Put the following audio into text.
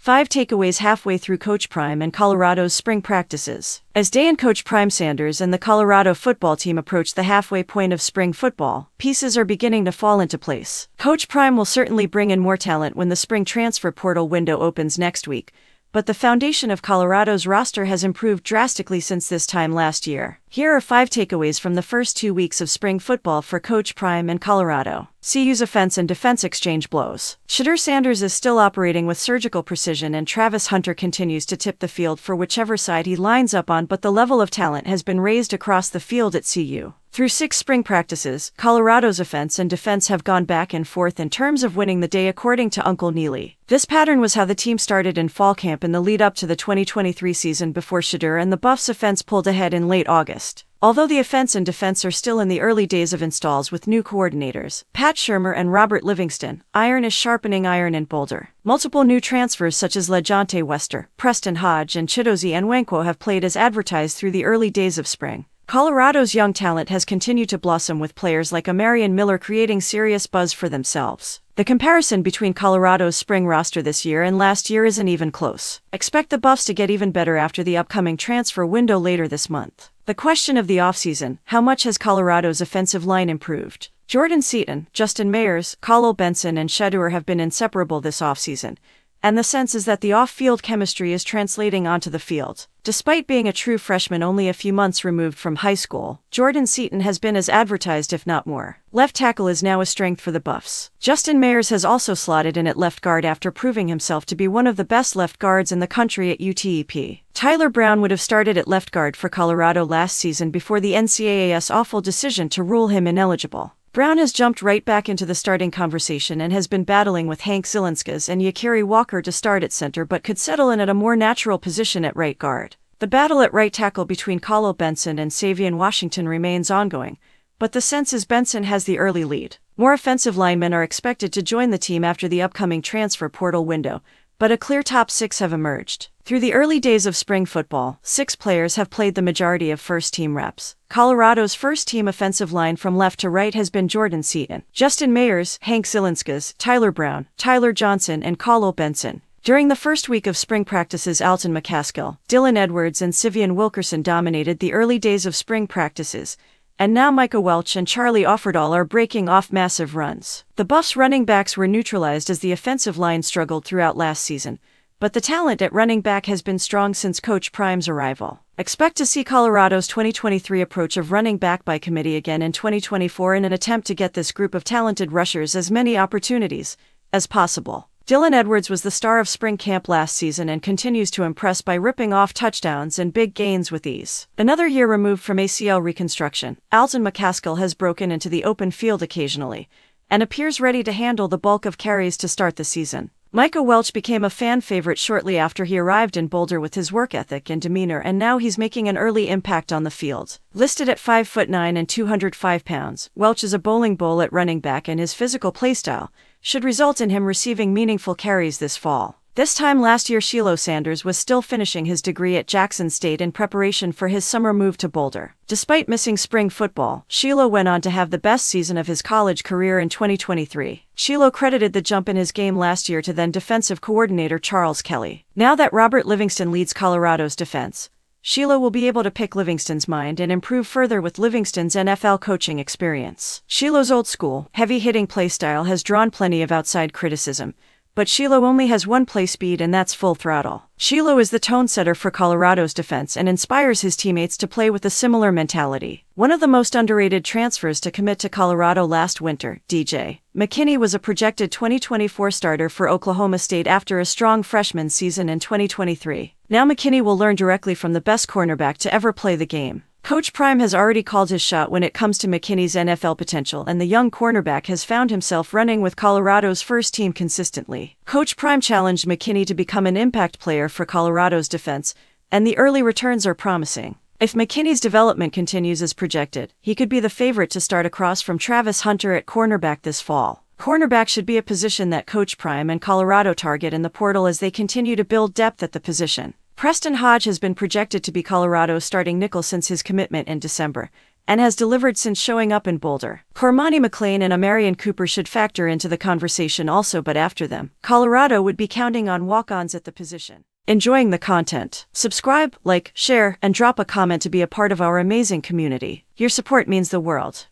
5 takeaways halfway through Coach Prime and Colorado's spring practices. As Day and Coach Prime Sanders and the Colorado football team approach the halfway point of spring football, pieces are beginning to fall into place. Coach Prime will certainly bring in more talent when the spring transfer portal window opens next week, but the foundation of Colorado's roster has improved drastically since this time last year. Here are 5 takeaways from the first 2 weeks of spring football for Coach Prime and Colorado. CU's offense and defense exchange blows. Shedeur Sanders is still operating with surgical precision and Travis Hunter continues to tip the field for whichever side he lines up on, but the level of talent has been raised across the field at CU. Through 6 spring practices, Colorado's offense and defense have gone back and forth in terms of winning the day according to Uncle Neely. This pattern was how the team started in fall camp in the lead up to the 2023 season before Shedeur and the Buffs' offense pulled ahead in late August. Although the offense and defense are still in the early days of installs with new coordinators, Pat Shurmur and Robert Livingston, iron is sharpening iron in Boulder. Multiple new transfers such as LeJontay Wester, Preston Hodge and Chidozie Nwankwo have played as advertised through the early days of spring. Colorado's young talent has continued to blossom with players like Amarian Miller creating serious buzz for themselves. The comparison between Colorado's spring roster this year and last year isn't even close. Expect the Buffs to get even better after the upcoming transfer window later this month. The question of the offseason: how much has Colorado's offensive line improved? Jordan Seaton, Justin Mayers, Khalil Benson and Shedeur have been inseparable this offseason, and the sense is that the off-field chemistry is translating onto the field. Despite being a true freshman only a few months removed from high school, Jordan Seaton has been as advertised if not more. Left tackle is now a strength for the Buffs. Justin Mayers has also slotted in at left guard after proving himself to be one of the best left guards in the country at UTEP. Tyler Brown would have started at left guard for Colorado last season before the NCAA's awful decision to rule him ineligible. Brown has jumped right back into the starting conversation and has been battling with Hank Zilinskas and Yakiri Walker to start at center but could settle in at a more natural position at right guard. The battle at right tackle between Khalil Benson and Savion Washington remains ongoing, but the sense is Benson has the early lead. More offensive linemen are expected to join the team after the upcoming transfer portal window, but a clear top 6 have emerged. Through the early days of spring football, 6 players have played the majority of first-team reps. Colorado's first-team offensive line from left to right has been Jordan Seaton, Justin Mayers, Hank Zilinskas, Tyler Brown, Tyler Johnson and Khalil Benson. During the first week of spring practices, Alton McCaskill, Dylan Edwards and Sivian Wilkerson dominated the early days of spring practices, and now Micah Welch and Charlie Offerdahl are breaking off massive runs. The Buffs' running backs were neutralized as the offensive line struggled throughout last season, but the talent at running back has been strong since Coach Prime's arrival. Expect to see Colorado's 2023 approach of running back by committee again in 2024 in an attempt to get this group of talented rushers as many opportunities as possible. Dylan Edwards was the star of spring camp last season and continues to impress by ripping off touchdowns and big gains with ease. Another year removed from ACL reconstruction, Alton McCaskill has broken into the open field occasionally and appears ready to handle the bulk of carries to start the season. Micah Welch became a fan favorite shortly after he arrived in Boulder with his work ethic and demeanor, and now he's making an early impact on the field. Listed at 5'9" and 205 pounds, Welch is a bowling bull at running back, and his physical playstyle should result in him receiving meaningful carries this fall. This time last year, Shedeur Sanders was still finishing his degree at Jackson State in preparation for his summer move to Boulder. Despite missing spring football, Shedeur went on to have the best season of his college career in 2023. Shedeur credited the jump in his game last year to then defensive coordinator Charles Kelly. Now that Robert Livingston leads Colorado's defense, Shedeur will be able to pick Livingston's mind and improve further with Livingston's NFL coaching experience. Shedeur's old-school, heavy-hitting play style has drawn plenty of outside criticism, but Shedeur only has one play speed, and that's full throttle. Shedeur is the tone setter for Colorado's defense and inspires his teammates to play with a similar mentality. One of the most underrated transfers to commit to Colorado last winter, DJ McKinney, was a projected 2024 starter for Oklahoma State after a strong freshman season in 2023. Now McKinney will learn directly from the best cornerback to ever play the game. Coach Prime has already called his shot when it comes to McKinney's NFL potential, and the young cornerback has found himself running with Colorado's first team consistently. Coach Prime challenged McKinney to become an impact player for Colorado's defense, and the early returns are promising. If McKinney's development continues as projected, he could be the favorite to start across from Travis Hunter at cornerback this fall. Cornerback should be a position that Coach Prime and Colorado target in the portal as they continue to build depth at the position. Preston Hodge has been projected to be Colorado's starting nickel since his commitment in December, and has delivered since showing up in Boulder. Cormani McLean and Amarian Cooper should factor into the conversation also, but after them, Colorado would be counting on walk-ons at the position. Enjoying the content? Subscribe, like, share, and drop a comment to be a part of our amazing community. Your support means the world.